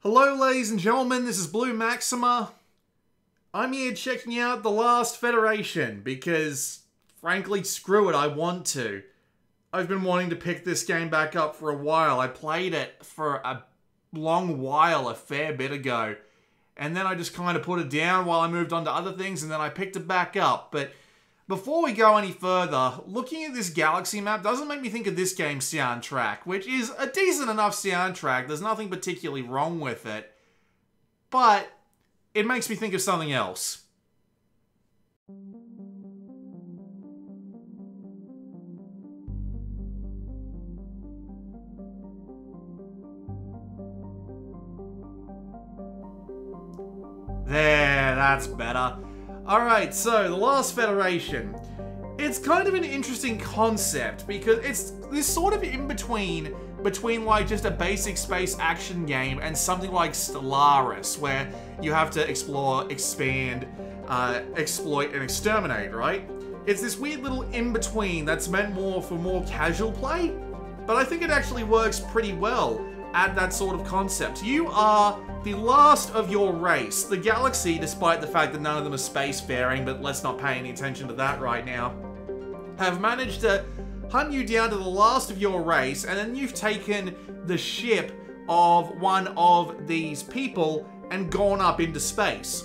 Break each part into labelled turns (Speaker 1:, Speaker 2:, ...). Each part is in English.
Speaker 1: Hello ladies and gentlemen, this is Blue Maxima. I'm here checking out The Last Federation because, frankly, screw it, I want to. I've been wanting to pick this game back up for a while. I played it for a long while, a fair bit ago. And then I just kind of put it down while I moved on to other things, and then I picked it back up. But before we go any further, looking at this galaxy map doesn't make me think of this game's soundtrack, which is a decent enough soundtrack. There's nothing particularly wrong with it. But it makes me think of something else. There, that's better. Alright, so The Last Federation. It's kind of an interesting concept because it's this sort of in-between like just a basic space action game and something like Stellaris, where you have to explore, expand, exploit, and exterminate, right? It's this weird little in-between that's meant more for more casual play, but I think it actually works pretty well at that sort of concept. You are the last of your race. The galaxy, despite the fact that none of them are spacefaring, but let's not pay any attention to that right now, have managed to hunt you down to the last of your race, and then you've taken the ship of one of these people and gone up into space.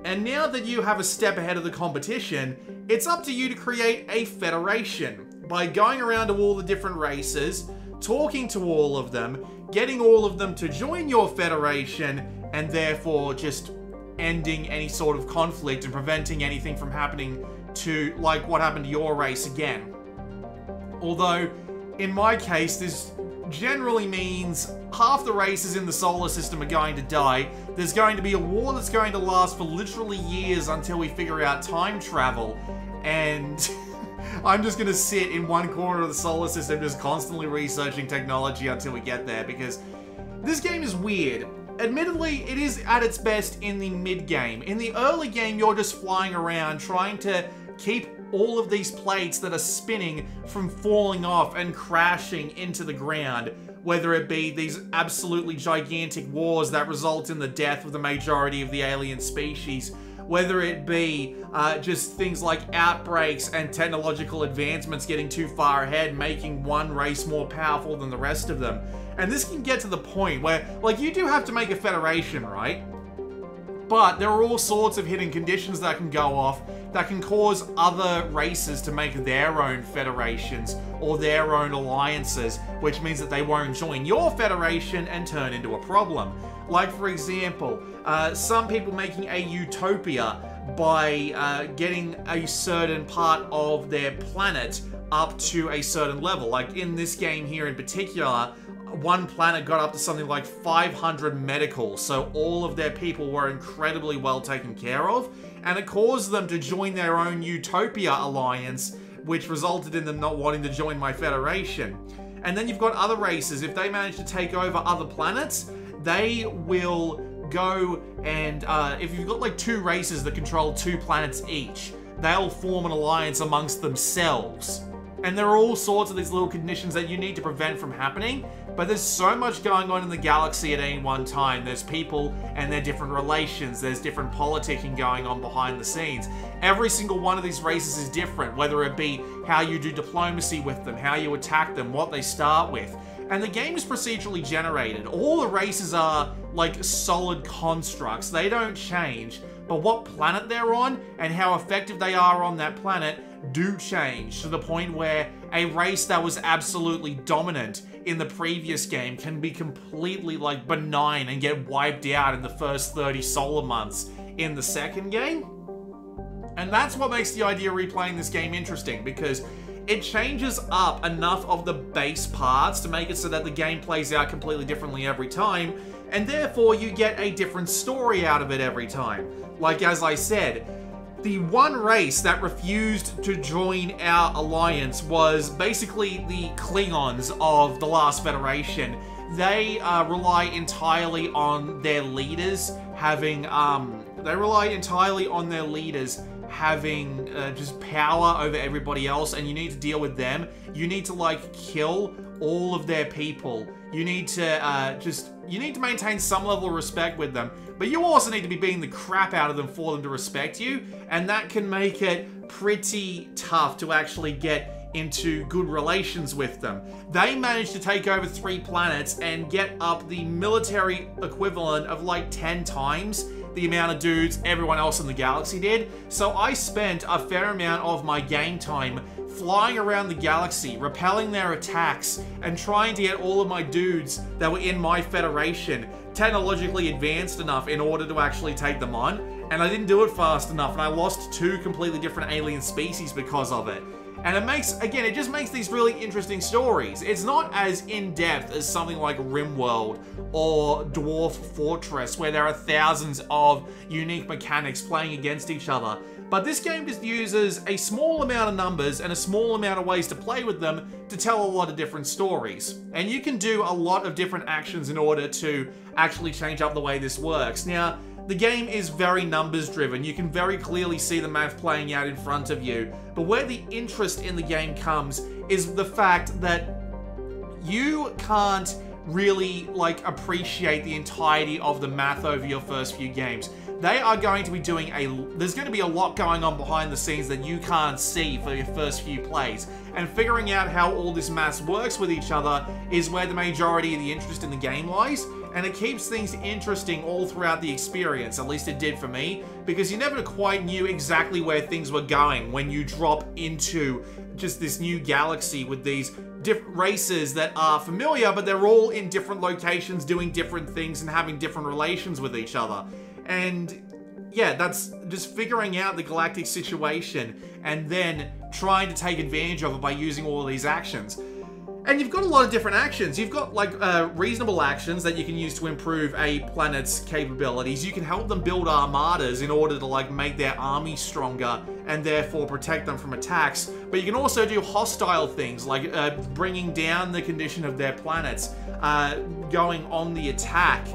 Speaker 1: And now that you have a step ahead of the competition, it's up to you to create a federation by going around to all the different races, talking to all of them, getting all of them to join your federation, and therefore just ending any sort of conflict and preventing anything from happening to, like, what happened to your race again. Although, in my case, this generally means half the races in the solar system are going to die. There's going to be a war that's going to last for literally years until we figure out time travel, and I'm just going to sit in one corner of the solar system just constantly researching technology until we get there, because this game is weird. Admittedly, it is at its best in the mid-game. In the early game, you're just flying around trying to keep all of these plates that are spinning from falling off and crashing into the ground, whether it be these absolutely gigantic wars that result in the death of the majority of the alien species, whether it be just things like outbreaks and technological advancements getting too far ahead, making one race more powerful than the rest of them. And this can get to the point where, like, you do have to make a federation, right? But there are all sorts of hidden conditions that can go off that can cause other races to make their own federations or their own alliances, which means that they won't join your federation and turn into a problem. Like, for example, some people making a utopia by getting a certain part of their planet up to a certain level. Like in this game here in particular, one planet got up to something like 500 medical, so all of their people were incredibly well taken care of, and it caused them to join their own Utopia alliance, which resulted in them not wanting to join my federation. And then you've got other races. If they manage to take over other planets, they will go and, if you've got like two races that control 2 planets each, they'll form an alliance amongst themselves. And there are all sorts of these little conditions that you need to prevent from happening, but there's so much going on in the galaxy at any one time. There's people and their different relations, there's different politicking going on behind the scenes. Every single one of these races is different, whether it be how you do diplomacy with them, how you attack them, what they start with. And the game is procedurally generated. All the races are like solid constructs, they don't change, but what planet they're on and how effective they are on that planet do change, to the point where a race that was absolutely dominant in the previous game can be completely like benign and get wiped out in the first 30 solar months in the second game. And that's what makes the idea of replaying this game interesting, because it changes up enough of the base parts to make it so that the game plays out completely differently every time, and therefore you get a different story out of it every time. Like, as I said, the one race that refused to join our alliance was basically the Klingons of The Last Federation. They rely entirely on their leaders having having just power over everybody else, and you need to deal with them. You need to like kill all of their people. You need to you need to maintain some level of respect with them, but you also need to be beating the crap out of them for them to respect you, and that can make it pretty tough to actually get into good relations with them. They managed to take over 3 planets and get up the military equivalent of like 10 times the amount of dudes everyone else in the galaxy did. So I spent a fair amount of my game time flying around the galaxy, repelling their attacks, and trying to get all of my dudes that were in my federation technologically advanced enough in order to actually take them on. And I didn't do it fast enough, and I lost 2 completely different alien species because of it. And it makes, again, it just makes these really interesting stories. It's not as in-depth as something like RimWorld or Dwarf Fortress, where there are thousands of unique mechanics playing against each other. But this game just uses a small amount of numbers and a small amount of ways to play with them to tell a lot of different stories. And you can do a lot of different actions in order to actually change up the way this works. Now, the game is very numbers driven. You can very clearly see the math playing out in front of you. But where the interest in the game comes is the fact that you can't really like appreciate the entirety of the math over your first few games. They are going to be doing there's going to be a lot going on behind the scenes that you can't see for your first few plays. And figuring out how all this math works with each other is where the majority of the interest in the game lies. And it keeps things interesting all throughout the experience, at least it did for me, because you never quite knew exactly where things were going when you drop into just this new galaxy with these different races that are familiar, but they're all in different locations doing different things and having different relations with each other. And yeah, that's just figuring out the galactic situation and then trying to take advantage of it by using all of these actions. And you've got a lot of different actions. You've got like reasonable actions that you can use to improve a planet's capabilities. You can help them build armadas in order to like make their army stronger and therefore protect them from attacks. But you can also do hostile things like bringing down the condition of their planets, going on the attack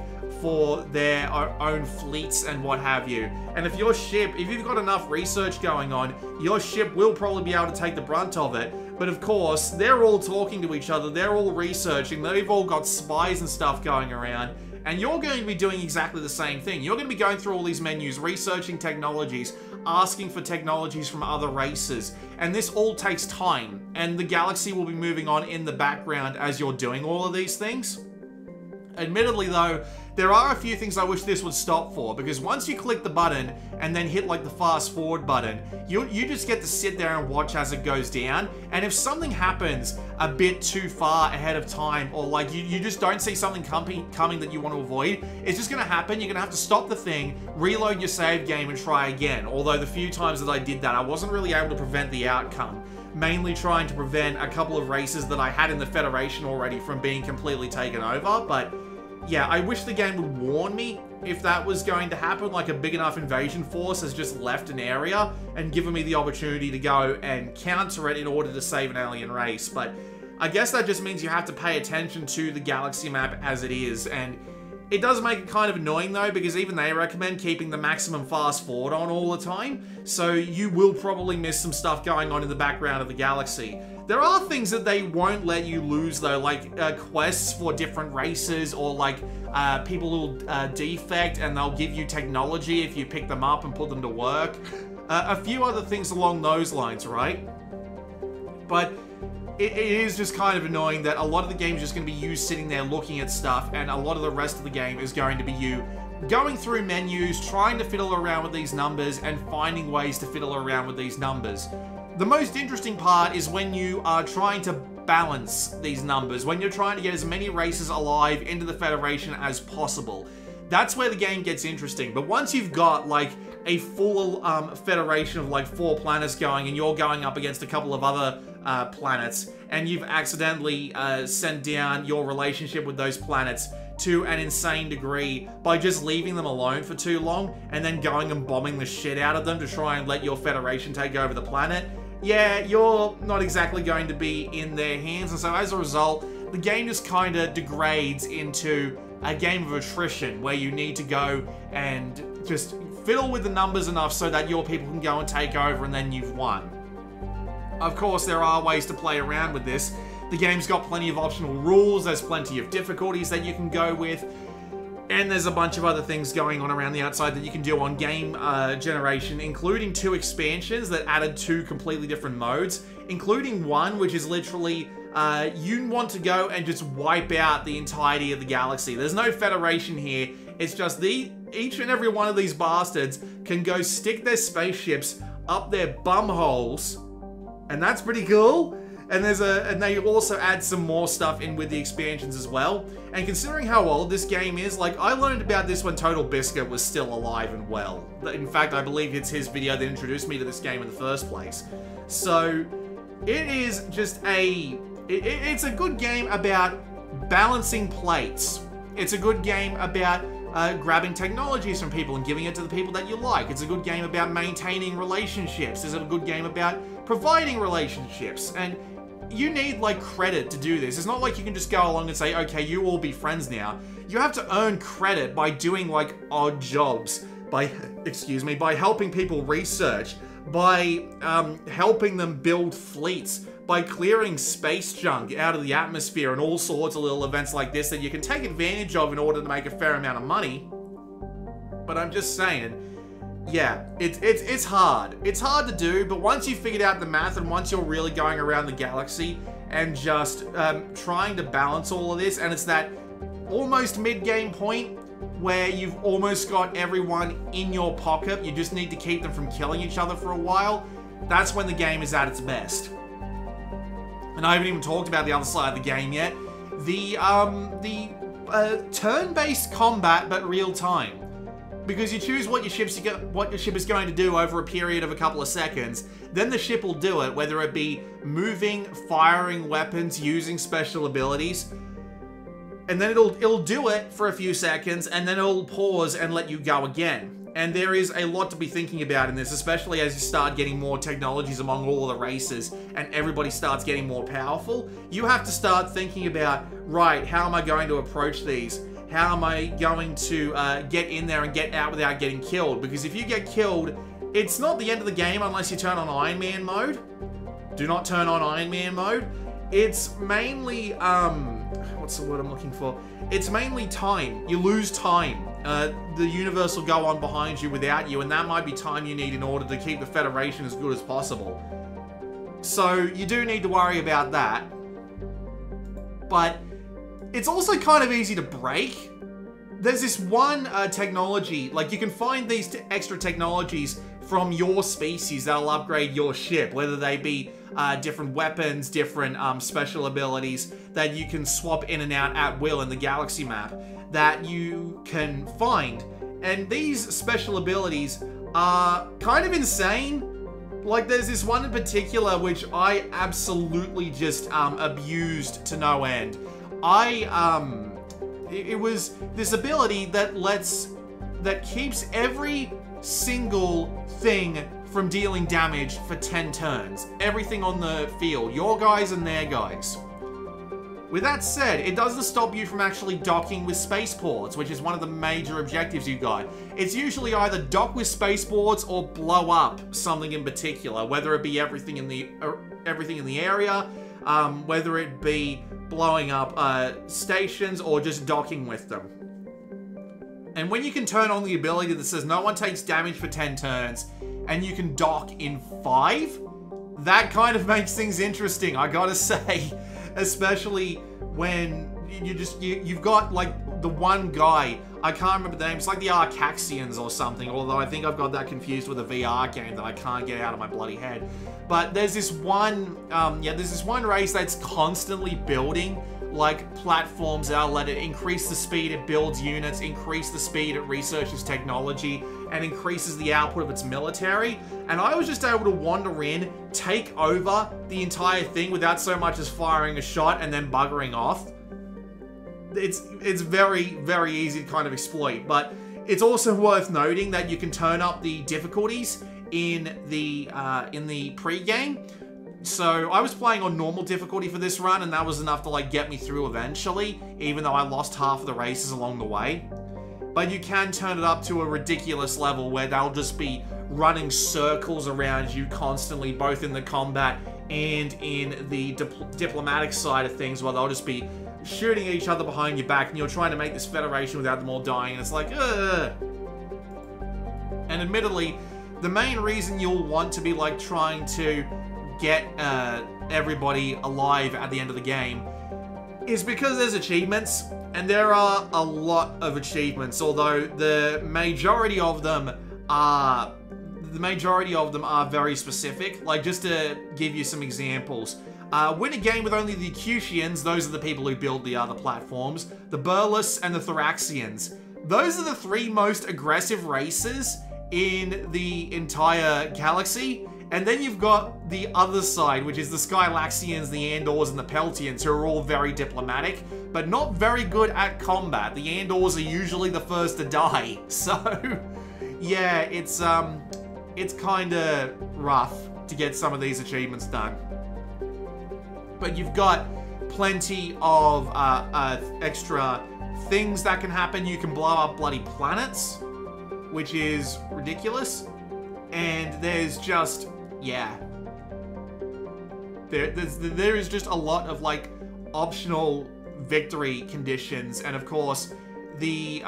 Speaker 1: for their own fleets and what have you. And if your ship, if you've got enough research going on, your ship will probably be able to take the brunt of it. But of course, they're all talking to each other, they're all researching, they've all got spies and stuff going around, and you're going to be doing exactly the same thing. You're going to be going through all these menus, researching technologies, asking for technologies from other races, and this all takes time, and the galaxy will be moving on in the background as you're doing all of these things. Admittedly though, there are a few things I wish this would stop for, because once you click the button and then hit like the fast forward button, you just get to sit there and watch as it goes down. And if something happens a bit too far ahead of time, or like you just don't see something coming that you want to avoid, it's just going to happen. You're going to have to stop the thing, reload your save game and try again. Although the few times that I did that, I wasn't really able to prevent the outcome. Mainly trying to prevent a couple of races that I had in the Federation already from being completely taken over, but yeah, I wish the game would warn me if that was going to happen, like a big enough invasion force has just left an area and given me the opportunity to go and counter it in order to save an alien race. But I guess that just means you have to pay attention to the galaxy map as it is, and it does make it kind of annoying though, because even they recommend keeping the maximum fast forward on all the time, so you will probably miss some stuff going on in the background of the galaxy. There are things that they won't let you lose though, like quests for different races, or like people who'll defect and they'll give you technology if you pick them up and put them to work. A few other things along those lines, right? But it is just kind of annoying that a lot of the game is just going to be you sitting there looking at stuff, and a lot of the rest of the game is going to be you going through menus, trying to fiddle around with these numbers and finding ways to fiddle around with these numbers. The most interesting part is when you are trying to balance these numbers, when you're trying to get as many races alive into the Federation as possible. That's where the game gets interesting. But once you've got like a full Federation of like 4 planets going, and you're going up against a couple of other planets, and you've accidentally sent down your relationship with those planets to an insane degree by just leaving them alone for too long and then going and bombing the shit out of them to try and let your Federation take over the planet, yeah, you're not exactly going to be in their hands. And so as a result, the game just kind of degrades into a game of attrition where you need to go and just fiddle with the numbers enough so that your people can go and take over and then you've won. Of course, there are ways to play around with this. The game's got plenty of optional rules, there's plenty of difficulties that you can go with, and there's a bunch of other things going on around the outside that you can do on game generation, including 2 expansions that added 2 completely different modes, including one which is literally, you want to go and just wipe out the entirety of the galaxy. There's no federation here, it's just each and every one of these bastards can go stick their spaceships up their bum holes, and that's pretty cool. And they also add some more stuff in with the expansions as well. And considering how old this game is, like, I learned about this when Total Biscuit was still alive and well. In fact, I believe it's his video that introduced me to this game in the first place. So, it is just it's a good game about balancing plates. It's a good game about grabbing technologies from people and giving it to the people that you like. It's a good game about maintaining relationships. It's a good game about providing relationships. And you need, like, credit to do this. It's not like you can just go along and say, okay, you all be friends now. You have to earn credit by doing, like, odd jobs, by helping people research, by helping them build fleets, by clearing space junk out of the atmosphere and all sorts of little events like this that you can take advantage of in order to make a fair amount of money. But I'm just saying, yeah, it's hard. It's hard to do, but once you've figured out the math and once you're really going around the galaxy and just trying to balance all of this, and it's that almost mid-game point where you've almost got everyone in your pocket, you just need to keep them from killing each other for a while, that's when the game is at its best. And I haven't even talked about the other side of the game yet. The turn-based combat, but real-time. Because you choose what your ship is going to do over a period of a couple of seconds, then the ship will do it, whether it be moving, firing weapons, using special abilities, and then it'll do it for a few seconds, and then it'll pause and let you go again. And there is a lot to be thinking about in this, especially as you start getting more technologies among all of the races, and everybody starts getting more powerful. You have to start thinking about, right, how am I going to approach these? How am I going to get in there and get out without getting killed? Because if you get killed, it's not the end of the game unless you turn on Iron Man mode. Do not turn on Iron Man mode. It's mainly, what's the word I'm looking for? It's mainly time. You lose time. The universe will go on behind you without you, and that might be time you need in order to keep the Federation as good as possible. So you do need to worry about that. But it's also kind of easy to break. There's this one technology, like you can find these extra technologies from your species that'll upgrade your ship, whether they be different weapons, different special abilities that you can swap in and out at will in the galaxy map that you can find. And these special abilities are kind of insane. Like, there's this one in particular which I absolutely just abused to no end. It was this ability that keeps every single thing from dealing damage for 10 turns. Everything on the field, your guys and their guys. With that said, it doesn't stop you from actually docking with spaceports, which is one of the major objectives you got. It's usually either dock with spaceports or blow up something in particular, whether it be everything in the area, whether it be blowing up stations or just docking with them. And when you can turn on the ability that says no one takes damage for 10 turns, and you can dock in 5, that kind of makes things interesting, I gotta say. Especially when you've got, like, the one guy, I can't remember the name, it's like the Arcaxians or something, although I think I've got that confused with a VR game that I can't get out of my bloody head. But there's this one, there's this one race that's constantly building, like, platforms that'll let it increase the speed it builds units, increase the speed it researches technology, and increases the output of its military. And I was just able to wander in, take over the entire thing without so much as firing a shot and then buggering off. It's very, very easy to kind of exploit, but it's also worth noting that you can turn up the difficulties in the pre-game. So I was playing on normal difficulty for this run, and that was enough to like get me through eventually, even though I lost half of the races along the way. But you can turn it up to a ridiculous level where they'll just be running circles around you constantly, both in the combat and in the diplomatic side of things, where they'll just be shooting at each other behind your back, and you're trying to make this federation without them all dying, and it's like, ugh. And admittedly, the main reason you'll want to be like trying to get everybody alive at the end of the game is because there's achievements, and there are a lot of achievements, although the majority of them are very specific. Like, just to give you some examples, win a game with only the Cutians, those are the people who build the other platforms, the Burles, and the Thoraxians. Those are the 3 most aggressive races in the entire galaxy. And then you've got the other side, which is the Skylaxians, the Andors, and the Peltians, who are all very diplomatic, but not very good at combat. The Andors are usually the first to die. So, yeah, it's kind of rough to get some of these achievements done. But you've got plenty of extra things that can happen. You can blow up bloody planets, which is ridiculous. And there's just, yeah. There is just a lot of, like, optional victory conditions. And, of course, the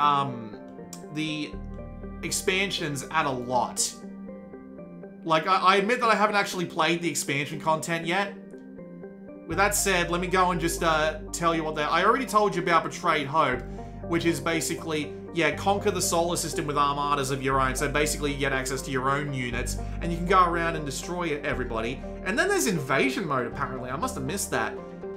Speaker 1: expansions add a lot. Like, I admit that I haven't actually played the expansion content yet. With that said, let me go and just tell you what they... I already told you about Betrayed Hope, which is basically, yeah, conquer the solar system with armadas of your own. So basically you get access to your own units, and you can go around and destroy everybody. And then there's invasion mode, apparently. I must have missed that.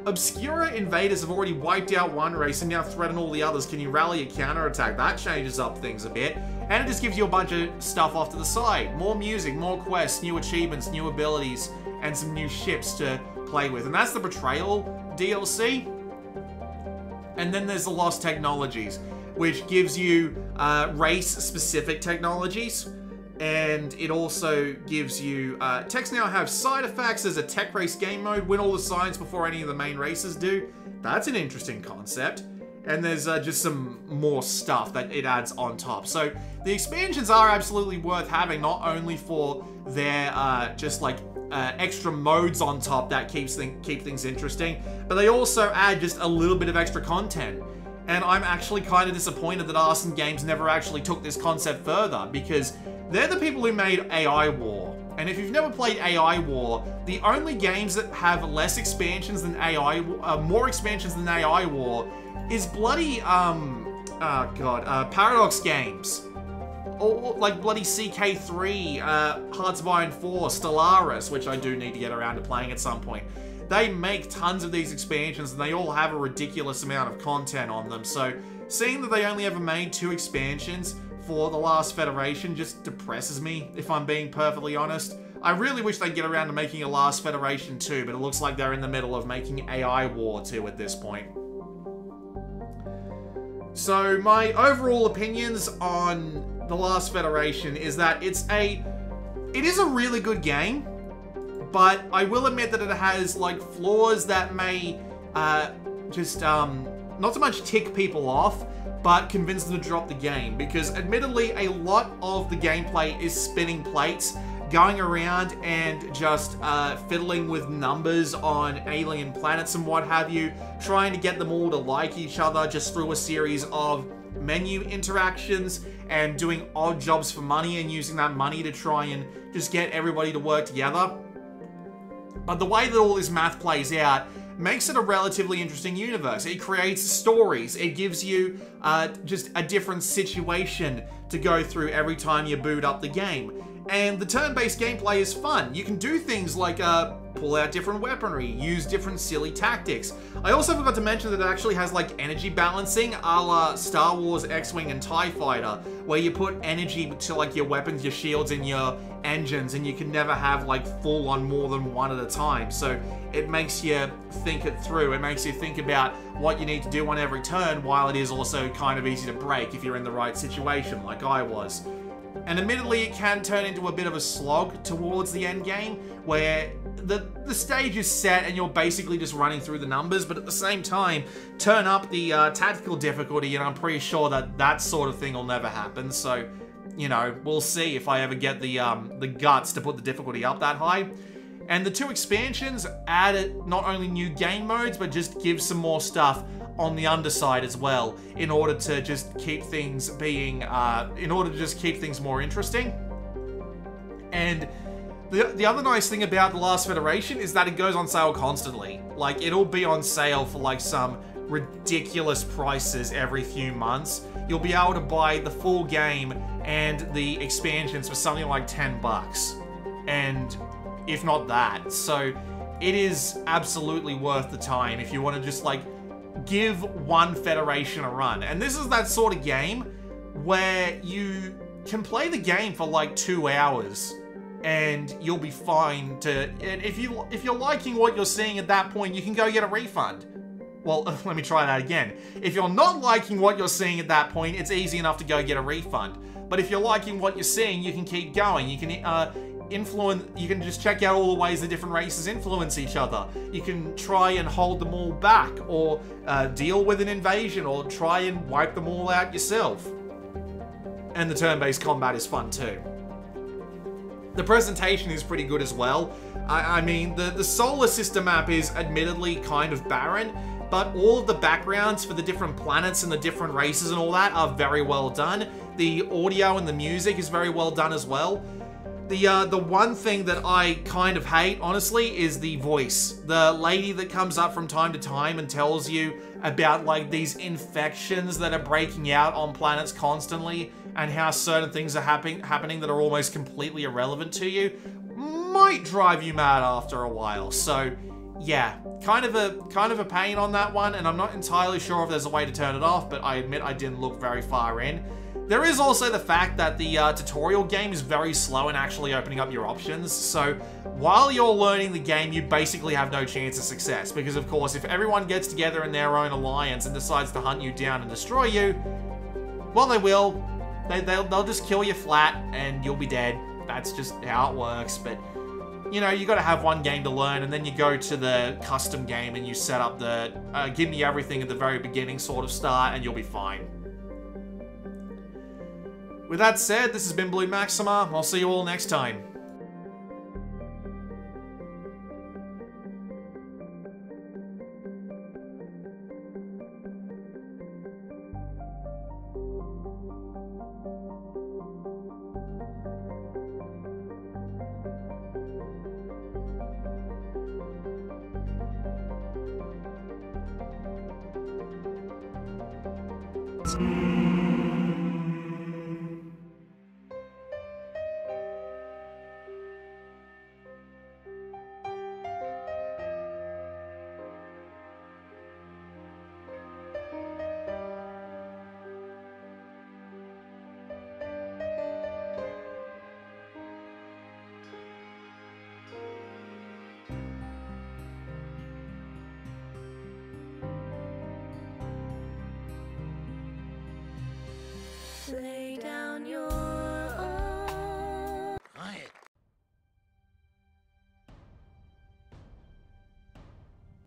Speaker 1: Obscura invaders have already wiped out one race and now threaten all the others. Can you rally a counterattack? That changes up things a bit. And it just gives you a bunch of stuff off to the side. More music, more quests, new achievements, new abilities, and some new ships to play with. And that's the Betrayal DLC. And then there's the Lost Technologies, which gives you race-specific technologies. And it also gives you... techs now have side effects. There's a tech race game mode. Win all the signs before any of the main races do. That's an interesting concept. And there's just some more stuff that it adds on top. So the expansions are absolutely worth having, not only for their just like extra modes on top that keep things interesting, but they also add just a little bit of extra content. And I'm actually kind of disappointed that Arson Games never actually took this concept further, because they're the people who made AI War. And if you've never played AI War, the only games that have less expansions than more expansions than AI War is bloody, Paradox Games. Or like bloody CK3, Hearts of Iron 4, Stellaris, which I do need to get around to playing at some point. They make tons of these expansions, and they all have a ridiculous amount of content on them. So seeing that they only ever made 2 expansions for The Last Federation just depresses me, if I'm being perfectly honest. I really wish they'd get around to making a Last Federation 2, but it looks like they're in the middle of making AI War 2 at this point. So my overall opinions on The Last Federation is that it is a really good game, but I will admit that it has like flaws that may just not so much tick people off, but convince them to drop the game, because admittedly a lot of the gameplay is spinning plates, going around and just fiddling with numbers on alien planets and what have you, trying to get them all to like each other just through a series of menu interactions, and doing odd jobs for money and using that money to try and just get everybody to work together. But the way that all this math plays out makes it a relatively interesting universe. It creates stories. It gives you just a different situation to go through every time you boot up the game. And the turn-based gameplay is fun. You can do things like pull out different weaponry, use different silly tactics. I also forgot to mention that it actually has like energy balancing a la Star Wars X-Wing and TIE Fighter, where you put energy to like your weapons, your shields, and your engines, and you can never have like full on more than one at a time. So it makes you think it through. It makes you think about what you need to do on every turn, while it is also kind of easy to break if you're in the right situation, like I was. And admittedly, it can turn into a bit of a slog towards the end game, where the stage is set and you're basically just running through the numbers, but at the same time, turn up the tactical difficulty, and I'm pretty sure that that sort of thing will never happen. So, you know, we'll see if I ever get the guts to put the difficulty up that high. And the 2 expansions added not only new game modes, but just give some more stuff on the underside as well, in order to just keep things being, more interesting. And the other nice thing about The Last Federation is that it goes on sale constantly. Like, it'll be on sale for like some ridiculous prices every few months. You'll be able to buy the full game and the expansions for something like $10. And if not that. So it is absolutely worth the time if you want to just like give one Federation a run. And this is that sort of game where you can play the game for like 2 hours and you'll be fine to, and if you're liking what you're seeing at that point, you can go get a refund. Well, let me try that again. If you're not liking what you're seeing at that point, it's easy enough to go get a refund. But if you're liking what you're seeing, you can keep going. You can you can just check out all the ways the different races influence each other. You can try and hold them all back, or deal with an invasion, or try and wipe them all out yourself. And the turn-based combat is fun too. The presentation is pretty good as well. I mean, the solar system map is admittedly kind of barren, but all of the backgrounds for the different planets and the different races and all that are very well done. The audio and the music is very well done as well. The one thing that I kind of hate, honestly, is the voice. The lady that comes up from time to time and tells you about, like, these infections that are breaking out on planets constantly, and how certain things are happening that are almost completely irrelevant to you, might drive you mad after a while. So, yeah, kind of a pain on that one, and I'm not entirely sure if there's a way to turn it off, but I admit I didn't look very far in. There is also the fact that the tutorial game is very slow in actually opening up your options, so while you're learning the game, you basically have no chance of success, because of course, if everyone gets together in their own alliance and decides to hunt you down and destroy you, well, they will. They'll just kill you flat, and you'll be dead. That's just how it works, but, you know, you gotta have one game to learn, and then you go to the custom game and you set up the give me everything at the very beginning sort of start, and you'll be fine. With that said, this has been Blue Maxima. I'll see you all next time.
Speaker 2: Lay down your